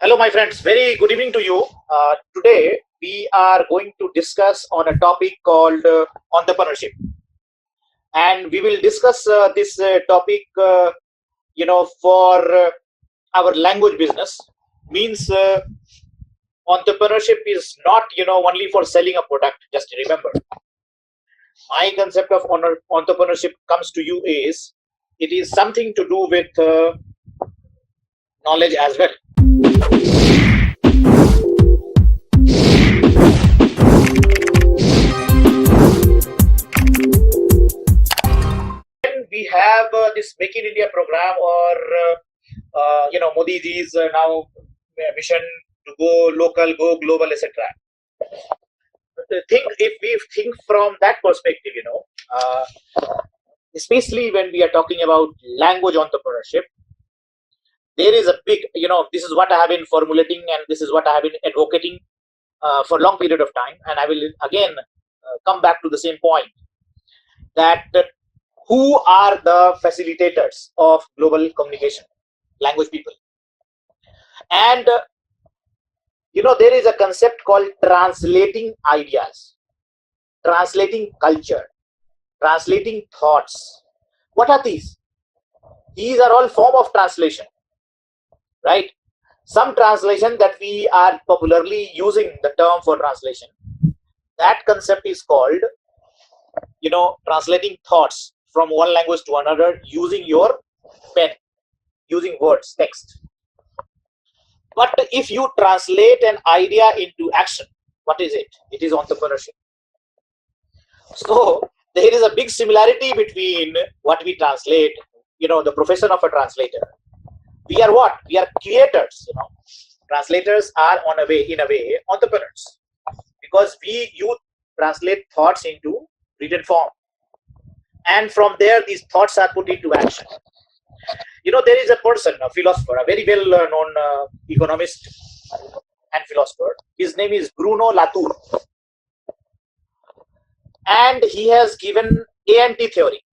Hello, my friends. Very good evening to you. Today, we are going to discuss on a topic called entrepreneurship, and we will discuss this topic, for our language business. Means entrepreneurship is not, only for selling a product. Just remember, my concept of entrepreneurship comes to you is it is something to do with knowledge as well. When we have this Make in India program or Modi ji's now mission to go local, go global, etc. Think if we think from that perspective, especially when we are talking about language entrepreneurship, there is a big, this is what I have been formulating and this is what I have been advocating for a long period of time, and I will again come back to the same point that who are the facilitators of global communication? Language people. And there is a concept called translating ideas, translating culture, translating thoughts. What are these? These are all form of translation, right? Some translation that we are popularly using the term for translation, that concept is called translating thoughts from one language to another using your pen, using words, text. But if you translate an idea into action, what is it? It is entrepreneurship. So there is a big similarity between what we translate, the profession of a translator. We are what? We are creators. Translators are in a way, entrepreneurs, because you translate thoughts into written form, and from there these thoughts are put into action. There is a person, a philosopher, a very well known economist and philosopher. His name is Bruno Latour, and he has given ANT theory.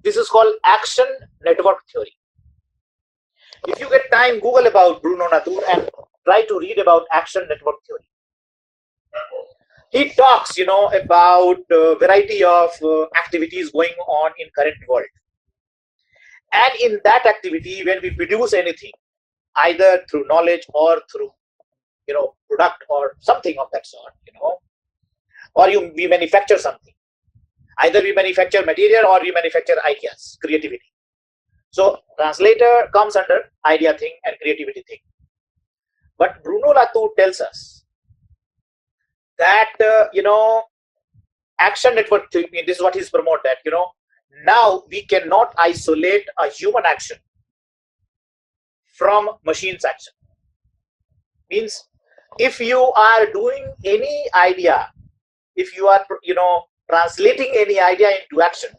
This is called action network theory. If you get time, Google about Bruno Latour and try to read about action network theory. He talks, about a variety of activities going on in current world. And in that activity, when we produce anything, either through knowledge or through, product or something of that sort, or we manufacture something. Either we manufacture material or we manufacture ideas, creativity. So translator comes under idea thing and creativity thing. But Bruno Latour tells us that, action network theory, this is what he's promoted, that, now we cannot isolate a human action from machine's action. Means if you are doing any idea, if you are, translating any idea into action,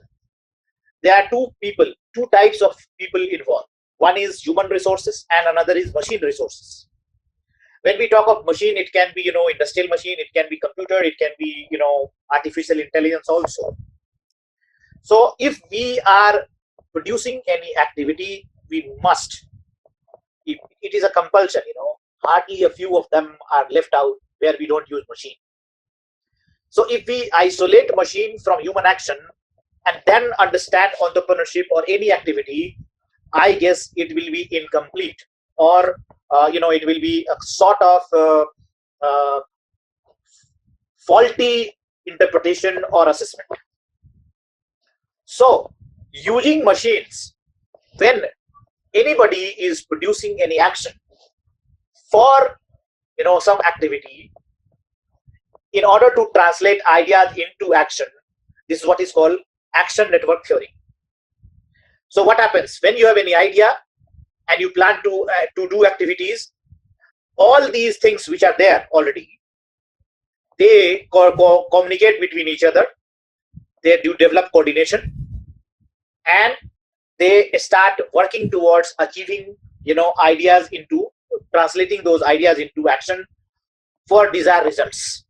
there are two types of people involved. One is human resources and another is machine resources. When we talk of machine, it can be, industrial machine, it can be computer, it can be, artificial intelligence also. So if we are producing any activity, we must, it is a compulsion, hardly a few of them are left out where we don't use machine. So if we isolate machine from human action and then understand entrepreneurship or any activity, I guess it will be incomplete, or it will be a sort of faulty interpretation or assessment. So using machines, when anybody is producing any action for some activity, in order to translate ideas into action, this is what is called action network theory. So what happens when you have any idea and you plan to do activities? All these things which are there already, they communicate between each other. They do develop coordination, and they start working towards achieving, ideas into translating those ideas into action for desired results.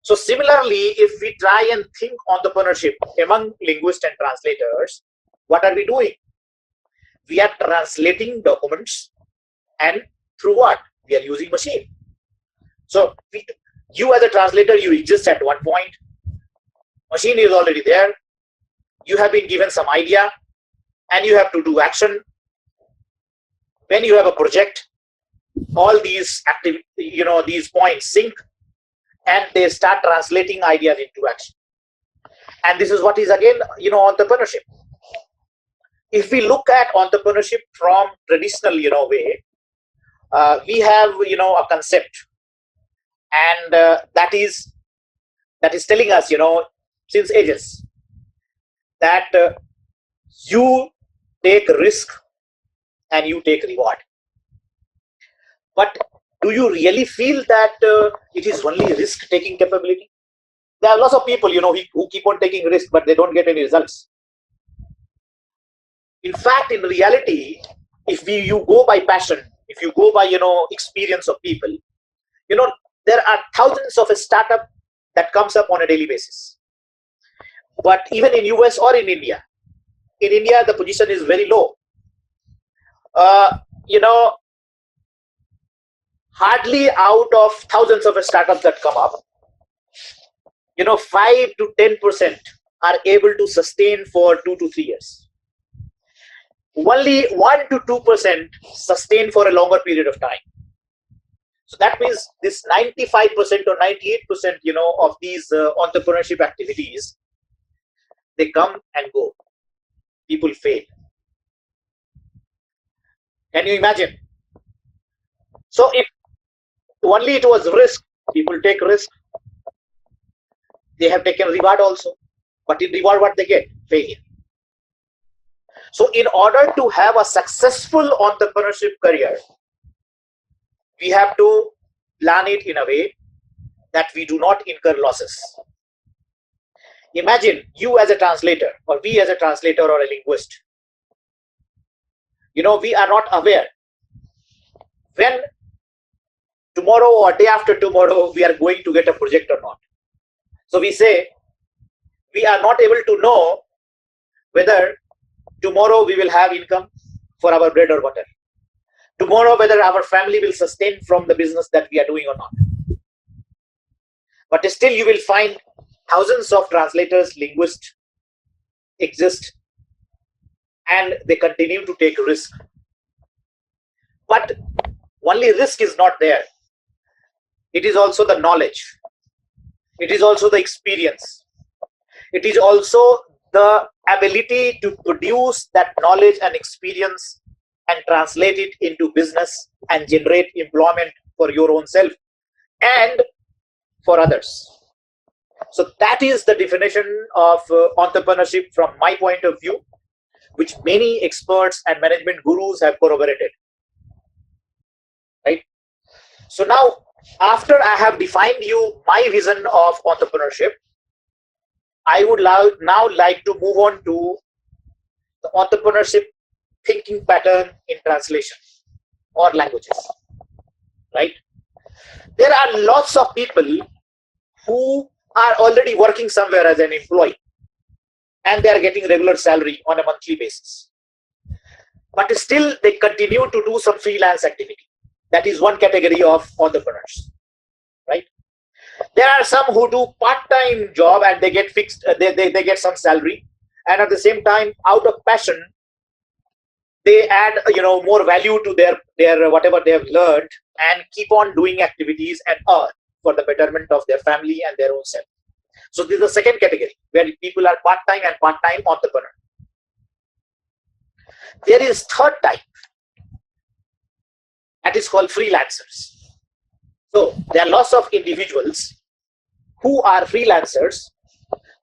So similarly, if we try and think entrepreneurship among linguists and translators, what are we doing? We are translating documents And through what? We are using machine. So you as a translator, you exist at one point. Machine is already there. You have been given some idea and you have to do action. When you have a project, all these these points sync and they start translating ideas into action. And this is what is again, entrepreneurship. If we look at entrepreneurship from traditional, way, we have, a concept, and that is telling us, since ages, that you take risk and you take reward. But do you really feel that it is only risk-taking capability? There are lots of people, who keep on taking risk, but they don't get any results. In fact, in reality, if you go by passion, if you go by, experience of people, there are thousands of a startup that comes up on a daily basis. But even in US or in India, the position is very low. Hardly out of thousands of startups that come up, 5 to 10% are able to sustain for 2 to 3 years. Only 1 to 2% sustain for a longer period of time. So that means this 95% or 98%, of these entrepreneurship activities, they come and go. People fail. Can you imagine? So if only it was risk, people take risk. They have taken reward also. But in reward, what they get? Failure. So in order to have a successful entrepreneurship career, we have to plan it in a way that we do not incur losses. Imagine you as a translator, or we as a translator or a linguist. We are not aware when tomorrow or day after tomorrow we are going to get a project or not. So we say we are not able to know whether tomorrow we will have income for our bread or butter. Tomorrow whether our family will sustain from the business that we are doing or not. But still you will find thousands of translators, linguists exist, and they continue to take risk. But only risk is not there. It is also the knowledge. It is also the experience. It is also the ability to produce that knowledge and experience and translate it into business and generate employment for your own self and for others. So that is the definition of entrepreneurship from my point of view, which many experts and management gurus have corroborated. Right? So now, after I have defined you my vision of entrepreneurship, I would now like to move on to the entrepreneurship thinking pattern in translation or languages. Right? There are lots of people who are already working somewhere as an employee and they are getting regular salary on a monthly basis. But still they continue to do some freelance activity. That is one category of entrepreneurs. Right? There are some who do part-time job and they get fixed, they get some salary, and at the same time, out of passion, they add more value to their whatever they have learned and keep on doing activities and earn for the betterment of their family and their own self. So this is the second category where people are part-time and part-time entrepreneur. There is third type, that is called freelancers. So there are lots of individuals who are freelancers,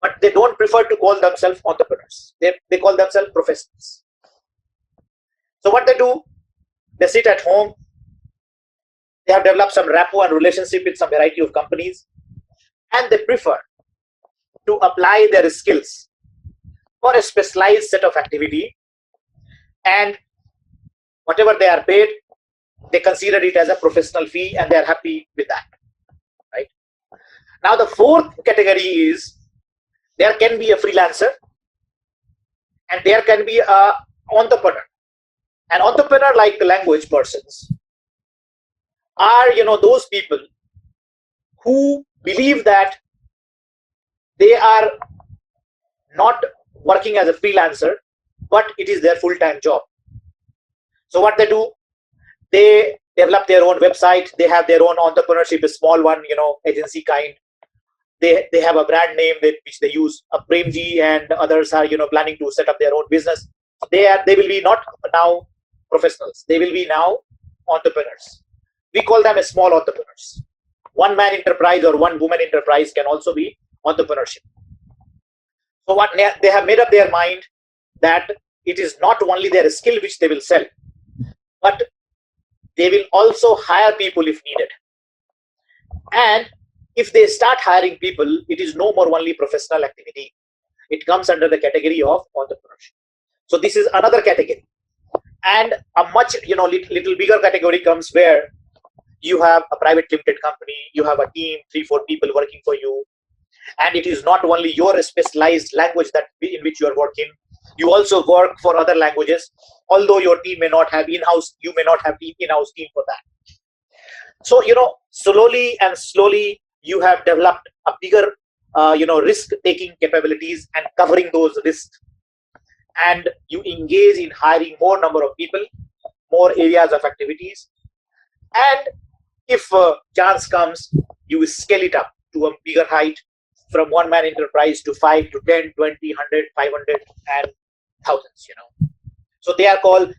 but they don't prefer to call themselves entrepreneurs. They call themselves professionals. So what they do, they sit at home, they have developed some rapport and relationship with some variety of companies, and they prefer to apply their skills for a specialized set of activity, and whatever they are paid, they consider it as a professional fee and they are happy with that. Right? Now the fourth category is there can be a freelancer and there can be a entrepreneur. An entrepreneur, like language persons, are those people who believe that they are not working as a freelancer, but it is their full-time job. So what they do, they develop their own website, they have their own entrepreneurship, a small one, agency kind. They have a brand name which they use. Premji and others are planning to set up their own business. They will be not now professionals, they will be now entrepreneurs. We call them as small entrepreneurs. One man enterprise or one woman enterprise can also be entrepreneurship. So what they have made up their mind that it is not only their skill which they will sell, but they will also hire people if needed. And if they start hiring people, it is no more only professional activity. It comes under the category of entrepreneurship. So this is another category. And a much little bigger category comes where you have a private limited company, you have a team, 3-4 people working for you, and it is not only your specialized language in which you are working, you also work for other languages, although your team may not have in-house, you may not have in-house team for that. So slowly you have developed a bigger risk taking capabilities and covering those risks, and you engage in hiring more number of people, more areas of activities, and if chance comes, you scale it up to a bigger height, from one man enterprise to 5 to 10, 20, 100, 500 and thousands. So they are called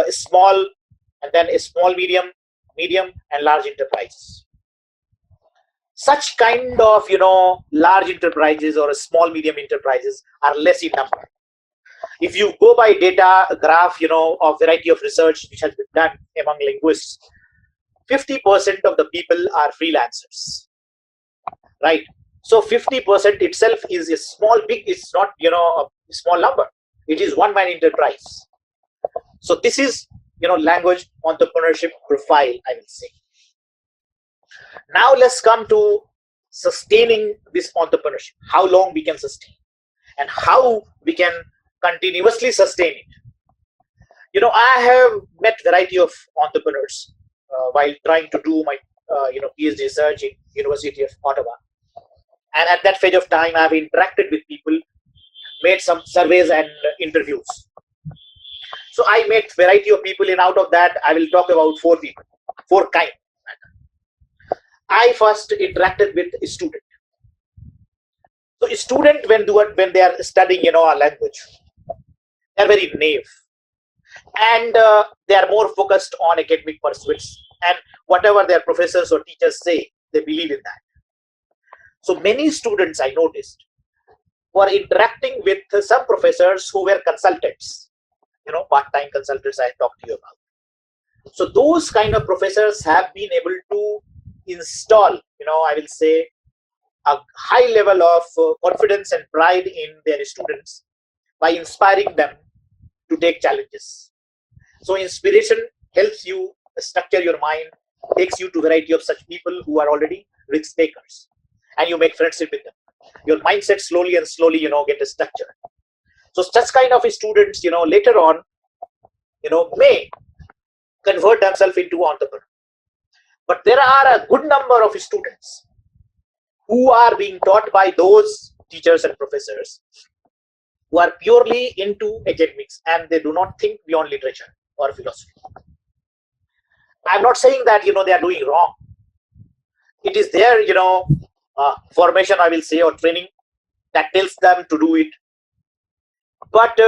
small, and then a small, medium and large enterprises. Such kind of large enterprises or small medium enterprises are less in number. If you go by data graph of variety of research which has been done among linguists, 50% of the people are freelancers, right? So 50% itself is a it's not a small number. It is one man enterprise. So this is language entrepreneurship profile, I will say. Now let's come to sustaining this entrepreneurship, how long we can sustain and how we can continuously sustain it. I have met variety of entrepreneurs while trying to do my PhD research in University of Ottawa, and at that phase of time I have interacted with people, made some surveys and interviews. So I met variety of people, and out of that I will talk about 4 people, 4 kinds. I first interacted with a student. So a student, when they are studying a language, they are very naive, and they are more focused on academic pursuits, and whatever their professors or teachers say, they believe in that. So many students I noticed were interacting with some professors who were consultants, part-time consultants I talked to you about. So those kind of professors have been able to install, I will say, a high level of confidence and pride in their students by inspiring them to take challenges. So inspiration helps you structure your mind, takes you to variety of such people who are already risk takers, and you make friendship with them. Your mindset slowly get a structure. So such kind of students, later on, may convert themselves into entrepreneurs. But there are a good number of students who are being taught by those teachers and professors who are purely into academics, and they do not think beyond literature or philosophy. I'm not saying that they are doing wrong. It is their formation, I will say, or training that tells them to do it. But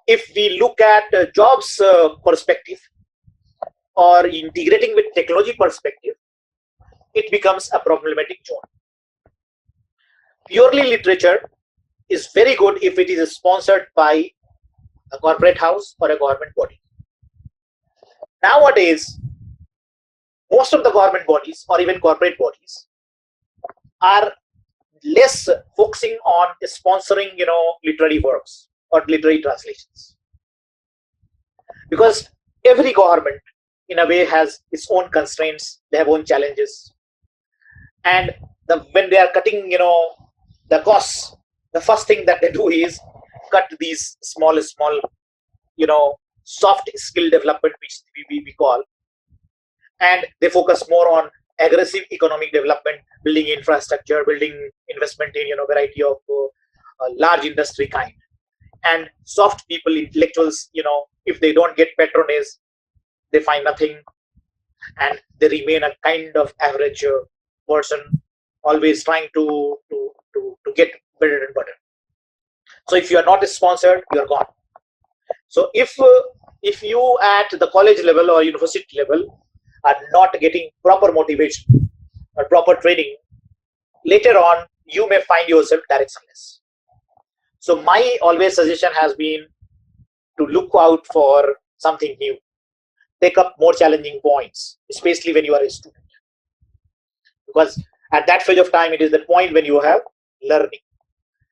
if we look at jobs perspective or integrating with technology perspective, it becomes a problematic zone. Purely literature is very good if it is sponsored by a corporate house or a government body. Nowadays, most of the government bodies or even corporate bodies are less focusing on sponsoring literary works or literary translations, because every government in a way has its own constraints, they have own challenges, and when they are cutting the costs, the first thing that they do is cut these small soft skill development, which we call, and they focus more on aggressive economic development, building infrastructure, building investment in variety of large industry kind. And soft people, intellectuals, if they don't get patronage, they find nothing, and they remain a kind of average person, always trying to get better and better. So if you are not sponsored, you are gone. So if you at the college level or university level are not getting proper motivation or proper training, later on you may find yourself directionless. So my always suggestion has been to look out for something new, take up more challenging points, especially when you are a student, because at that phase of time it is the point when you have learning.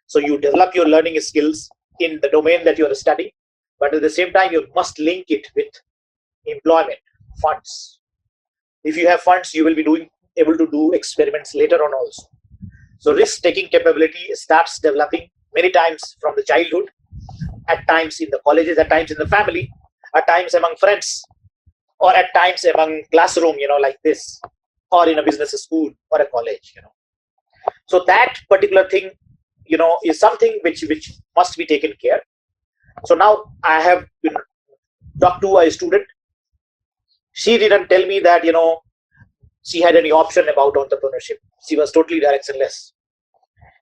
So you develop your learning skills in the domain that you are studying, but at the same time you must link it with employment, funds. If you have funds, you will be able to do experiments later on also. So risk taking capability starts developing many times from the childhood, at times in the colleges, at times in the family, at times among friends, or at times among classroom, like this, or in a business school or a college. So that particular thing, is something which must be taken care. So now I have talked to a student. She didn't tell me that she had any option about entrepreneurship. She was totally directionless.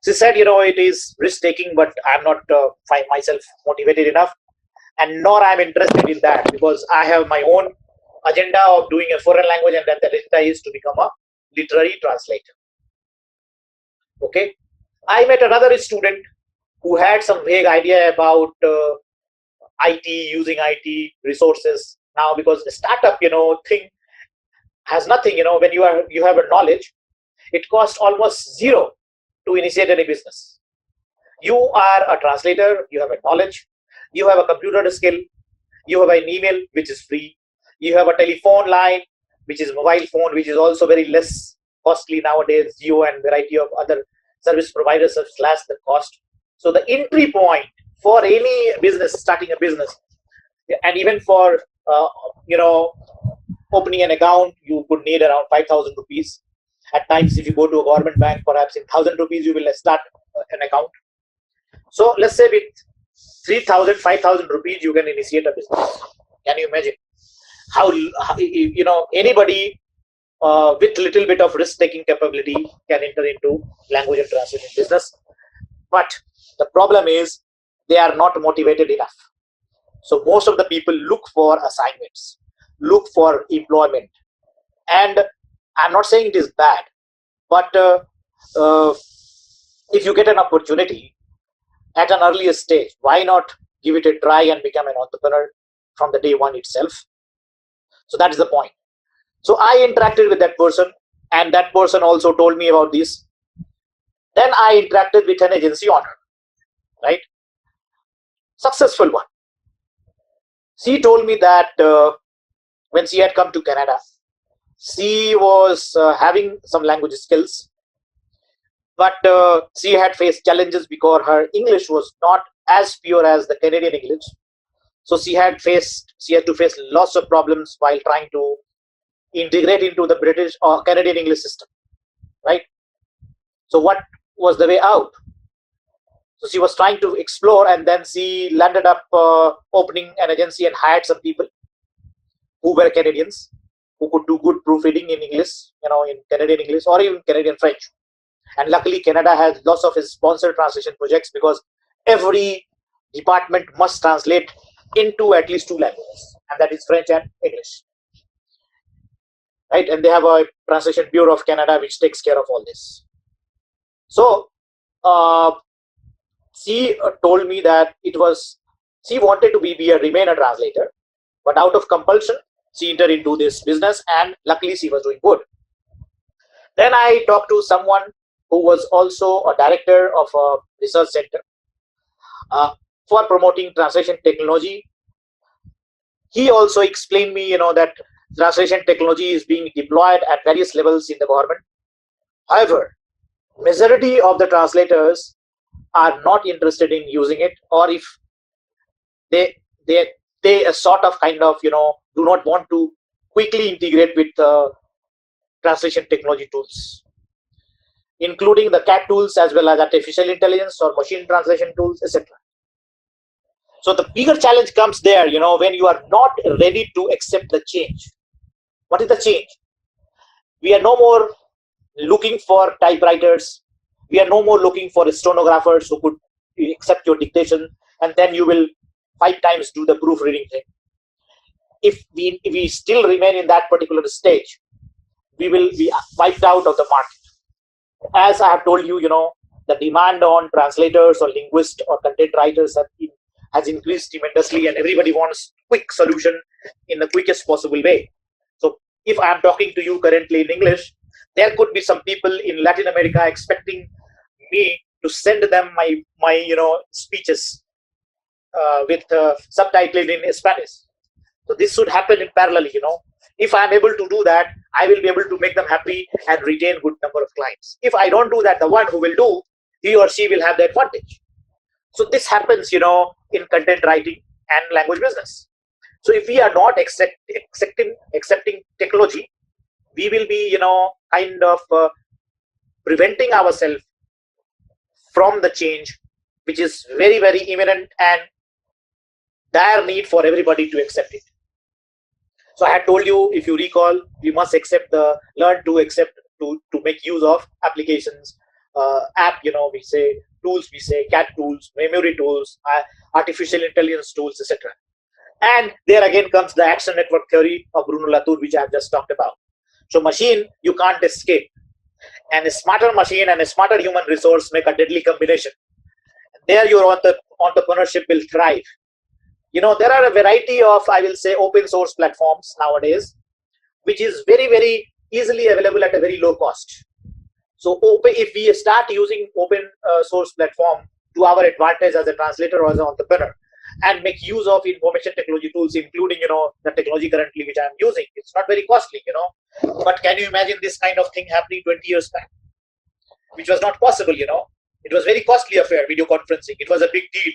She said, it is risk taking, but I'm not find myself motivated enough, and nor I'm interested in that, because I have my own agenda of doing a foreign language, and that the agenda is to become a literary translator. Okay, I met another student who had some vague idea about IT, using IT resources now, because the startup thing has nothing. When you have a knowledge, it costs almost zero to initiate any business. You are a translator, you have a knowledge, you have a computer skill, you have an email which is free, you have a telephone line which is mobile phone, which is also very less costly nowadays. Geo and variety of other service providers have slashed the cost. So the entry point for any business, starting a business, and even for opening an account, you could need around 5,000 rupees. At times, if you go to a government bank, perhaps in 1,000 rupees, you will start an account. So let's say with 3,000, 5,000 rupees, you can initiate a business. Can you imagine how anybody with little bit of risk-taking capability can enter into language and translation business? But the problem is they are not motivated enough. So most of the people look for assignments, look for employment, and I'm not saying it is bad, but if you get an opportunity at an earlier stage, why not give it a try and become an entrepreneur from the day one itself? So that is the point. So I interacted with that person, and that person also told me about this. Then I interacted with an agency owner, right? Successful one. She told me that when she had come to Canada, she was having some language skills, but she had faced challenges because her English was not as pure as the Canadian English. So she had to face lots of problems while trying to integrate into the British or Canadian English system, right? So what was the way out? So she was trying to explore, and then she landed up opening an agency and hired some people who were Canadians, who could do good proofreading in English, in Canadian English or even Canadian French. And luckily, Canada has lots of sponsored translation projects, because every department must translate into at least 2 languages, and that is French and English, right? And they have a translation bureau of Canada which takes care of all this. So she told me that she wanted to remain a translator, but out of compulsion, she entered into this business, and luckily she was doing good. Then I talked to someone who was also a director of a research center for promoting translation technology. He also explained me, that translation technology is being deployed at various levels in the government. However, majority of the translators are not interested in using it, or if they sort of do not want to quickly integrate with translation technology tools, including the CAT tools as well as artificial intelligence or machine translation tools, etc. So the bigger challenge comes there, when you are not ready to accept the change. What is the change? We are no more looking for typewriters. We are no more looking for stenographers who could accept your dictation and then you will 5 times do the proofreading thing. If we still remain in that particular stage, we will be wiped out of the market. As I have told you, the demand on translators or linguists or content writers has increased tremendously, and everybody wants quick solution in the quickest possible way. So if I am talking to you currently in English, there could be some people in Latin America expecting me to send them my speeches with subtitling in Spanish. So this should happen in parallel. If I am able to do that, I will be able to make them happy and retain good number of clients. If I don't do that, the one who will do, he or she will have the advantage. So this happens, in content writing and language business. So if we are not accepting technology, we will be, kind of preventing ourselves from the change, which is very, very imminent and dire need for everybody to accept it. So I had told you, if you recall, we must learn to accept, to make use of applications, app, we say tools, we say CAT tools, memory tools, artificial intelligence tools, etc. And there again comes the action network theory of Bruno Latour, which I have just talked about. So machine, you can't escape. And a smarter machine and a smarter human resource make a deadly combination. There your entrepreneurship will thrive. There are a variety of, I will say, open source platforms nowadays, which is very, very easily available at a very low cost. So if we start using open source platform to our advantage as a translator or as an entrepreneur, and make use of information technology tools, including, the technology currently which I am using, it's not very costly, but can you imagine this kind of thing happening 20 years back, which was not possible, it was very costly affair, video conferencing. It was a big deal,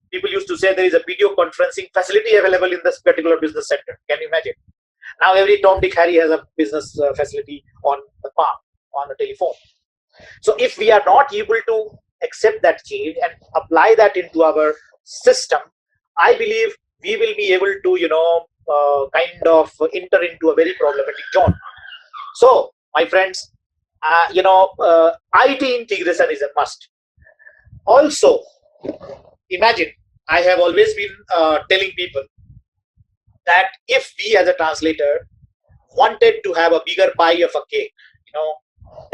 People used to say there is a video conferencing facility available in this particular business sector. Can you imagine? Now every Tom, Dick, Harry has a business facility on the palm, on the telephone. So if we are not able to accept that change and apply that into our system, I believe we will be able to, kind of enter into a very problematic zone. So, my friends, IT integration is a must. Also, imagine, I have always been telling people that if we as a translator wanted to have a bigger pie of a cake,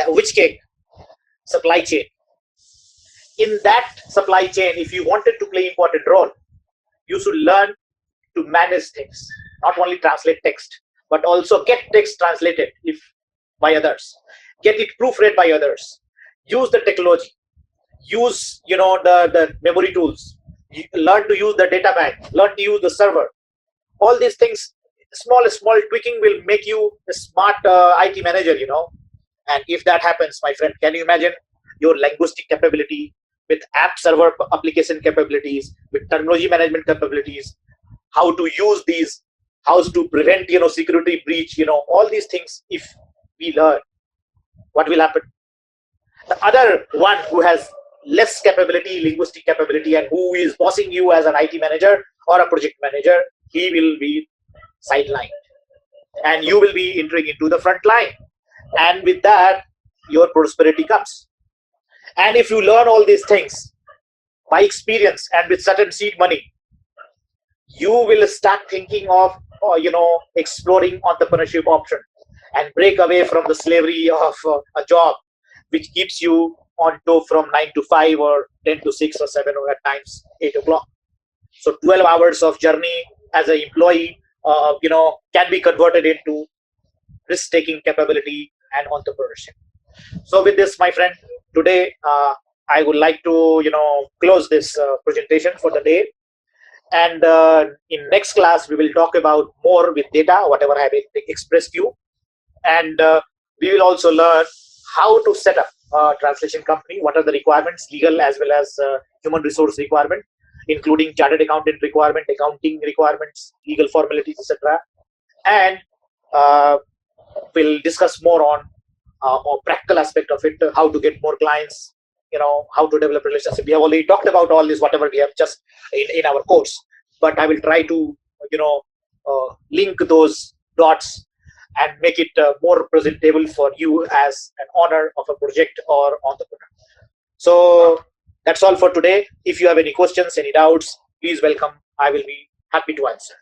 which cake? Supply chain. In that supply chain, if you wanted to play important role, you should learn to manage things, not only translate text, but also get text translated by others, get it proofread by others, use the technology, use the memory tools, learn to use the data bank, learn to use the server. All these things, small tweaking will make you a smart IT manager, And if that happens, my friend, can you imagine your linguistic capability with app server application capabilities, with terminology management capabilities, how to use these, how to prevent security breach, all these things. If we learn, what will happen? The other one who has less capability, linguistic capability, and who is bossing you as an IT manager or a project manager, he will be sidelined, and you will be entering into the front line. And with that, your prosperity comes. And if you learn all these things by experience and with certain seed money, you will start thinking of, exploring entrepreneurship option and break away from the slavery of a job, which keeps you on top from 9 to 5 or 10 to 6 or 7 or at times 8 o'clock. So 12 hours of journey as an employee, can be converted into risk-taking capability and entrepreneurship. So with this, my friend, today I would like to close this presentation for the day, and in next class we will talk about more with data, whatever I have expressed you, and we will also learn how to set up a translation company, what are the requirements, legal as well as human resource requirement, including chartered accountant requirement, accounting requirements, legal formalities, etc. and we'll discuss more on more practical aspect of it, how to get more clients, how to develop relationship. We have already talked about all this, whatever we have just in our course, but I will try to link those dots and make it more presentable for you as an owner of a project or entrepreneur. So that's all for today. If you have any questions, any doubts, please welcome. I will be happy to answer.